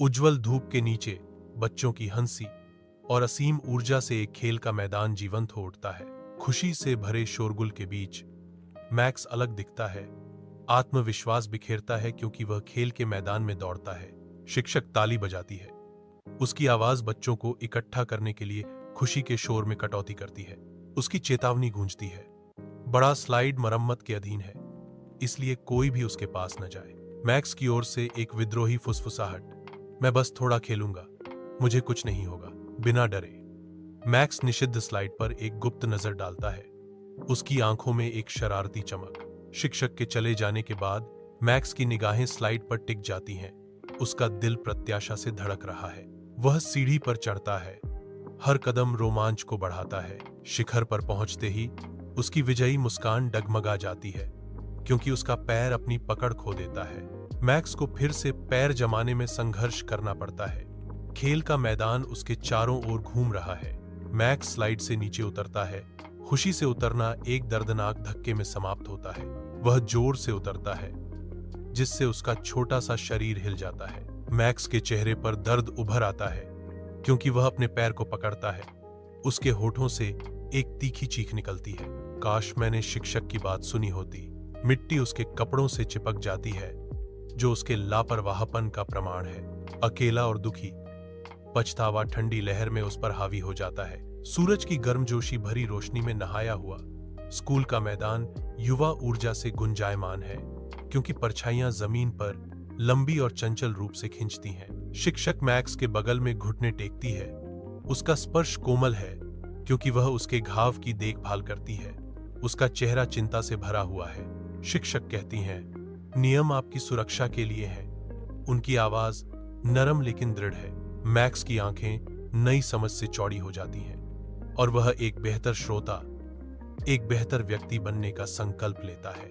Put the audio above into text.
उज्जवल धूप के नीचे बच्चों की हंसी और असीम ऊर्जा से एक खेल का मैदान जीवंत हो उठता है। खुशी से भरे शोरगुल के बीच मैक्स अलग दिखता है, आत्मविश्वास बिखेरता है क्योंकि वह खेल के मैदान में दौड़ता है। शिक्षक ताली बजाती है, उसकी आवाज बच्चों को इकट्ठा करने के लिए खुशी के शोर में कटौती करती है। उसकी चेतावनी गूंजती है, बड़ा स्लाइड मरम्मत के अधीन है, इसलिए कोई भी उसके पास न जाए। मैक्स की ओर से एक विद्रोही फुसफुसाहट, मैं बस थोड़ा खेलूंगा, मुझे कुछ नहीं होगा, बिना डरे। मैक्स निषिद्ध स्लाइड पर एक गुप्त नजर डालता है, उसकी आंखों में एक शरारती चमक। शिक्षक के चले जाने के बाद मैक्स की निगाहें स्लाइड पर टिक जाती हैं। उसका दिल प्रत्याशा से धड़क रहा है। वह सीढ़ी पर चढ़ता है, हर कदम रोमांच को बढ़ाता है। शिखर पर पहुंचते ही उसकी विजयी मुस्कान डगमगा जाती है, क्योंकि उसका पैर अपनी पकड़ खो देता है। मैक्स को फिर से पैर जमाने में संघर्ष करना पड़ता है। खेल का मैदान उसके चारों ओर घूम रहा है। मैक्स स्लाइड से नीचे उतरता है। खुशी से उतरना एक दर्दनाक धक्के में समाप्त होता है। वह जोर से उतरता है, जिससे उसका छोटा सा शरीर हिल जाता है। मैक्स के चेहरे पर दर्द उभर आता है, क्योंकि वह अपने पैर को पकड़ता है। उसके होठों से एक तीखी चीख निकलती है, काश मैंने शिक्षक की बात सुनी होती। मिट्टी उसके कपड़ों से चिपक जाती है, जो उसके लापरवाहपन का प्रमाण है। अकेला और दुखी, पछतावा ठंडी लहर में उस पर हावी हो जाता है। सूरज की गर्मजोशी भरी रोशनी में नहाया हुआ स्कूल का मैदान युवा ऊर्जा से गुंजायमान है, क्योंकि परछाइयां जमीन पर लंबी और चंचल रूप से खिंचती हैं। शिक्षक मैक्स के बगल में घुटने टेकती है। उसका स्पर्श कोमल है, क्योंकि वह उसके घाव की देखभाल करती है। उसका चेहरा चिंता से भरा हुआ है। शिक्षक कहती हैं, नियम आपकी सुरक्षा के लिए है। उनकी आवाज नरम लेकिन दृढ़ है। मैक्स की आंखें नई समझ से चौड़ी हो जाती हैं, और वह एक बेहतर श्रोता, एक बेहतर व्यक्ति बनने का संकल्प लेता है।